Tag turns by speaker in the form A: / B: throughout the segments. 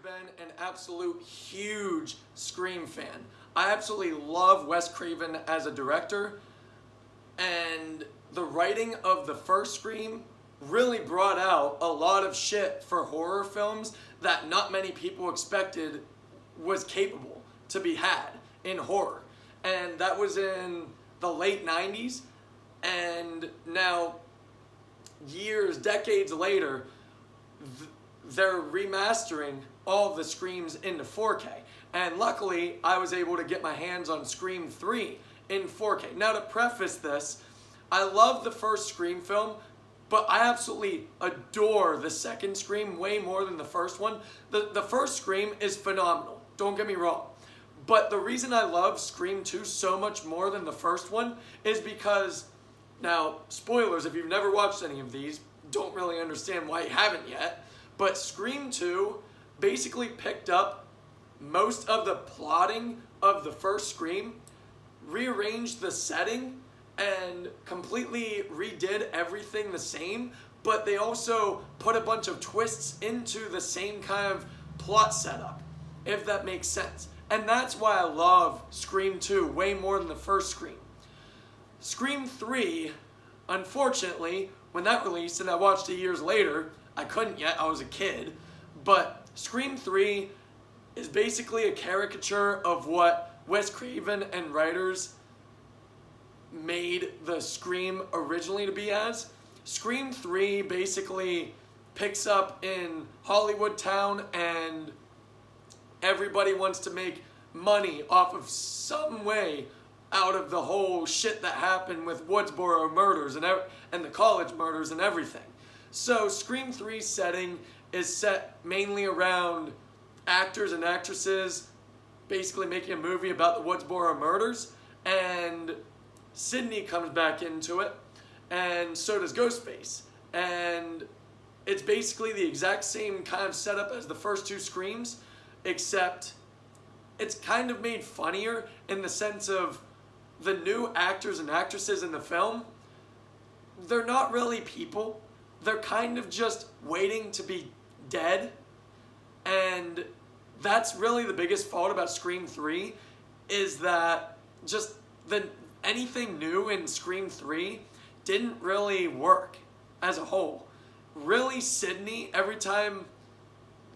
A: been an absolute huge Scream fan. I absolutely love Wes Craven as a director, and the writing of the first Scream really brought out a lot of shit for horror films that not many people expected was capable to be had in horror. And that was in the late 90s, and now years, decades later, they're remastering all of the Screams into 4K. And luckily, I was able to get my hands on Scream 3 in 4K. Now, to preface this, I love the first Scream film, but I absolutely adore the second Scream way more than the first one. The first Scream is phenomenal, don't get me wrong. But the reason I love Scream 2 so much more than the first one is because, now, spoilers, if you've never watched any of these, don't really understand why you haven't yet, but Scream 2 basically picked up most of the plotting of the first Scream, rearranged the setting, and completely redid everything the same, but they also put a bunch of twists into the same kind of plot setup, if that makes sense. And that's why I love Scream 2 way more than the first Scream. Scream 3, unfortunately, when that released and I watched it years later, I couldn't yet, I was a kid, but Scream 3 is basically a caricature of what Wes Craven and writers made the Scream originally to be as. Scream 3 basically picks up in Hollywood town, and everybody wants to make money off of some way out of the whole shit that happened with Woodsboro murders and the college murders and everything. So Scream 3's setting is set mainly around actors and actresses basically making a movie about the Woodsboro murders, and Sidney comes back into it, and so does Ghostface. And it's basically the exact same kind of setup as the first two Screams, except it's kind of made funnier in the sense of the new actors and actresses in the film, they're not really people. They're kind of just waiting to be dead. And that's really the biggest fault about Scream 3, is that just anything new in Scream 3 didn't really work as a whole. Really, Sidney, every time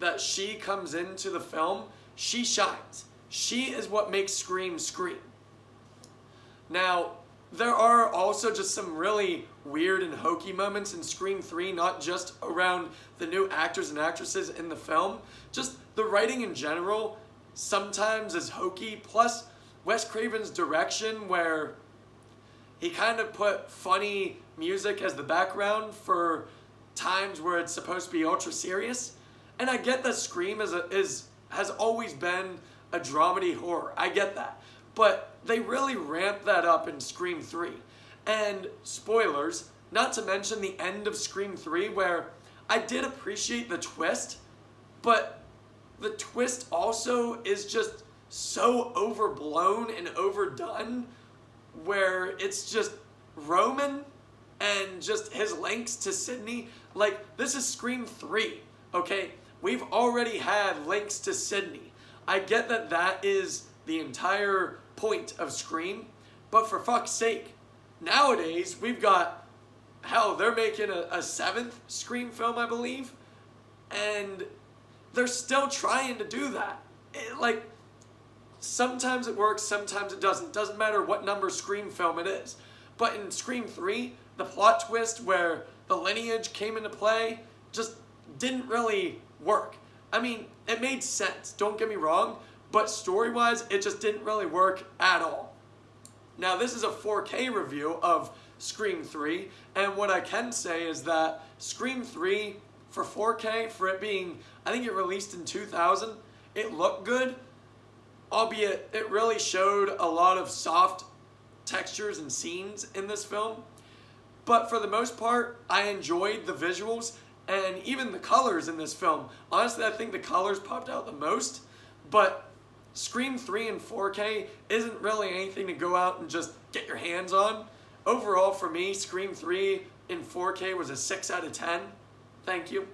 A: that she comes into the film, she shines. She is what makes Scream scream. Now, there are also just some really weird and hokey moments in Scream 3, not just around the new actors and actresses in the film. Just the writing in general sometimes is hokey, plus Wes Craven's direction, where he kind of put funny music as the background for times where it's supposed to be ultra serious. And I get that Scream has always been a dramedy horror. I get that. But they really ramped that up in Scream 3. And spoilers, not to mention the end of Scream 3, where I did appreciate the twist, but the twist also is just so overblown and overdone, where it's just Roman and just his links to Sidney. Like, this is Scream 3, okay? We've already had links to Sidney. I get that that is the entire point of Scream, but for fuck's sake, nowadays we've got, hell, they're making a seventh Scream film, I believe, and they're still trying to do that. Sometimes it works, sometimes it doesn't. Doesn't matter what number Scream film it is. But in Scream 3, the plot twist where the lineage came into play just didn't really work. I mean, it made sense, don't get me wrong, but story-wise, it just didn't really work at all. Now, this is a 4K review of Scream 3, and what I can say is that Scream 3, for 4K, for it being, I think it released in 2000, it looked good, albeit it really showed a lot of soft textures and scenes in this film. But for the most part, I enjoyed the visuals and even the colors in this film. Honestly, I think the colors popped out the most, but Scream 3 in 4K isn't really anything to go out and just get your hands on. Overall, for me, Scream 3 in 4K was a 6 out of 10. Thank you.